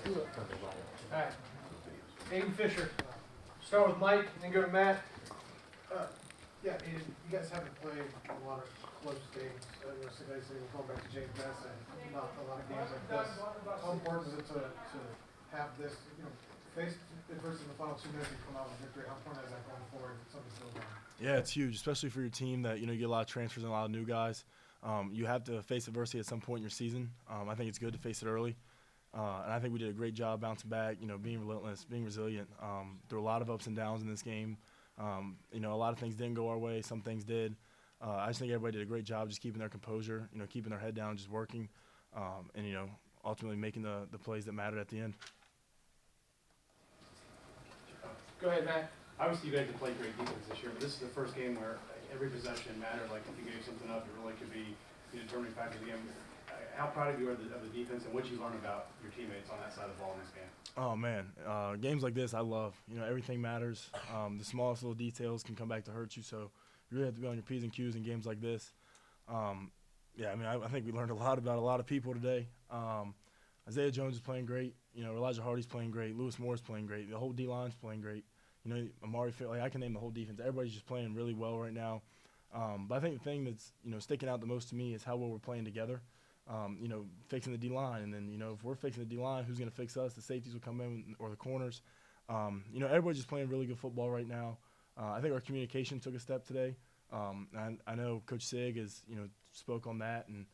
All right. Aiden Fisher. Start with Mike and then go to Matt. Yeah, Aiden, you guys haven't played a lot of close games. So guys saying we're going back to James Madison, not a lot of games like this. How important is it to have this, face adversity in the final 2 minutes and come out with victory? How important is that going forward? Something to build on. Yeah, it's huge, especially for your team that, you get a lot of transfers and a lot of new guys. You have to face adversity at some point in your season. I think it's good to face it early. And I think we did a great job bouncing back, being relentless, being resilient. There were a lot of ups and downs in this game. A lot of things didn't go our way. Some things did. I just think everybody did a great job just keeping their composure, keeping their head down, just working, and, ultimately making the plays that mattered at the end. Go ahead, Matt. Obviously, you guys have played great defense this year, but this is the first game where every possession mattered. Like, if you gave something up, it really could be the determining factor of the game. How proud of you are of the defense, and what did you learn about your teammates on that side of the ball in this game? Oh, man. Games like this I love. Everything matters. The smallest little details can come back to hurt you, so you really have to be on your P's and Q's in games like this. I think we learned a lot about a lot of people today. Isaiah Jones is playing great. Elijah Hardy's playing great. Lewis Moore's playing great. The whole D-line's playing great. Amari, I can name the whole defense. Everybody's just playing really well right now. But I think the thing that's, sticking out the most to me is how well we're playing together. Fixing the D-line. And then, if we're fixing the D-line, who's going to fix us? The safeties will come in, or the corners. Everybody's just playing really good football right now. I think our communication took a step today. I know Coach Sig has, spoke on that and,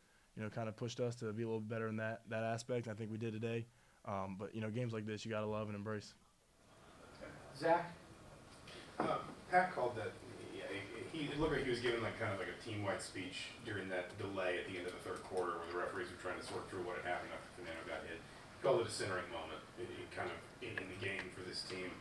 kind of pushed us to be a little bit better in that aspect. I think we did today. But, games like this, you got to love and embrace. Zach. Pat called that. It looked like he was giving kind of a team-wide speech during that delay at the end of the third quarter, where the referees were trying to sort through what had happened after Fernando got hit. He called it a centering moment, in the game for this team.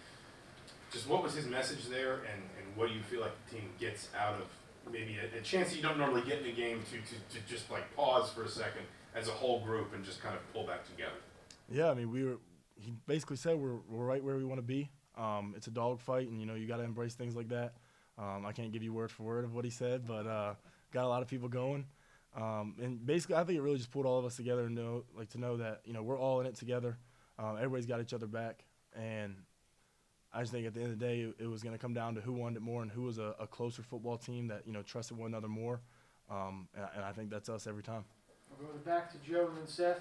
Just what was his message there, and what do you feel like the team gets out of maybe a chance that you don't normally get in a game to just pause for a second as a whole group and just kind of pull back together? Yeah, he basically said we're right where we want to be. It's a dogfight, and you got to embrace things like that. I can't give you word for word of what he said, but got a lot of people going. And basically, I think it really just pulled all of us together and to know that we're all in it together. Everybody's got each other back, and I just think at the end of the day, it was going to come down to who wanted it more and who was a closer football team that trusted one another more. And I think that's us every time. We're going back to Joe and then Seth.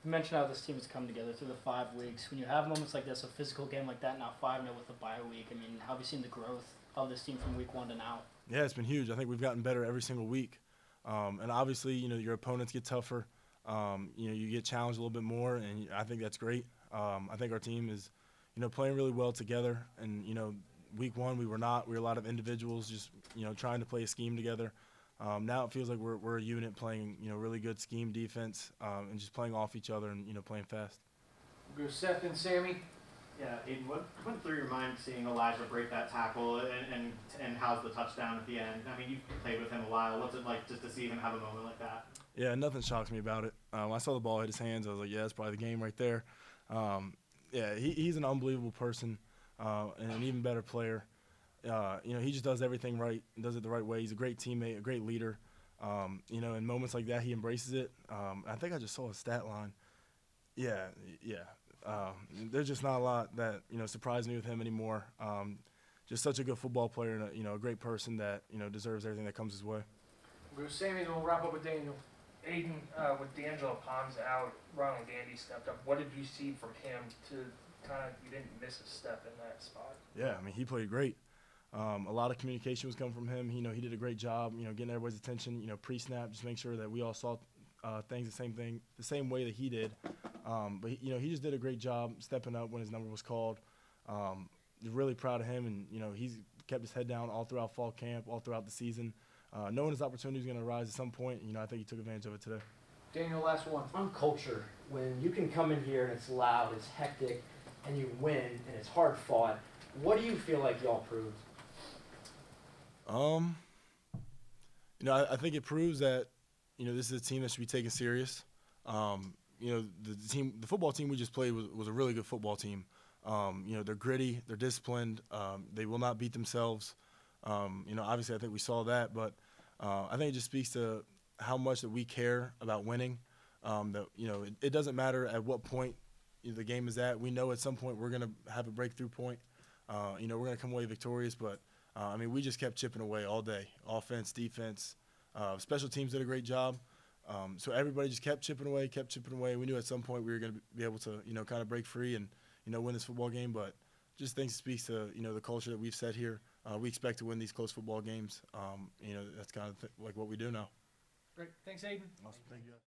You mentioned how this team has come together through the 5 weeks. When you have moments like this, a physical game like that, now 5-0 with a bye week, how have you seen the growth of this team from week 1 to now? Yeah, it's been huge. I think we've gotten better every single week. And obviously, your opponents get tougher. You get challenged a little bit more, and I think that's great. I think our team is, playing really well together. And, week 1 we were not. We were a lot of individuals just, trying to play a scheme together. Now it feels like we're a unit playing, really good scheme defense and just playing off each other and, playing fast. We'll go Seth and Sammy. Yeah, Aiden, what went through your mind seeing Elijah break that tackle and how's the touchdown at the end? You've played with him a while. What's it like just to see him have a moment like that? Yeah, nothing shocks me about it. When I saw the ball hit his hands, I was like, yeah, that's probably the game right there. He's an unbelievable person and an even better player. He just does everything right and does it the right way. He's a great teammate, a great leader. In moments like that, he embraces it. I think I just saw his stat line. Yeah. There's just not a lot that, surprised me with him anymore. Just such a good football player and, a great person that, deserves everything that comes his way. We'll go Sammy, and we'll wrap up with Daniel. Aiden, with D'Angelo Pons out, Ronald Gandy stepped up. What did you see from him to you didn't miss a step in that spot? Yeah, he played great. A lot of communication was coming from him. He did a great job, getting everybody's attention, pre-snap, just make sure that we all saw things the same way that he did. But he just did a great job stepping up when his number was called. Really proud of him, and he's kept his head down all throughout fall camp, all throughout the season, knowing his opportunity was going to arise at some point. I think he took advantage of it today. Daniel, last one. On culture, when you can come in here and it's loud, it's hectic, and you win, and it's hard fought, what do you feel like y'all proved? I think it proves that, this is a team that should be taken serious. The football team we just played was a really good football team. They're gritty, they're disciplined, they will not beat themselves. Obviously I think we saw that, but I think it just speaks to how much that we care about winning. It doesn't matter at what point the game is at. We know at some point we're going to have a breakthrough point. We're going to come away victorious, but we just kept chipping away all day. Offense, defense, special teams did a great job. So everybody just kept chipping away. We knew at some point we were going to be able to, kind of break free and, win this football game. But just think it speaks to, the culture that we've set here. We expect to win these close football games. That's kind of like what we do now. Great. Thanks, Aiden. Awesome. Thank you.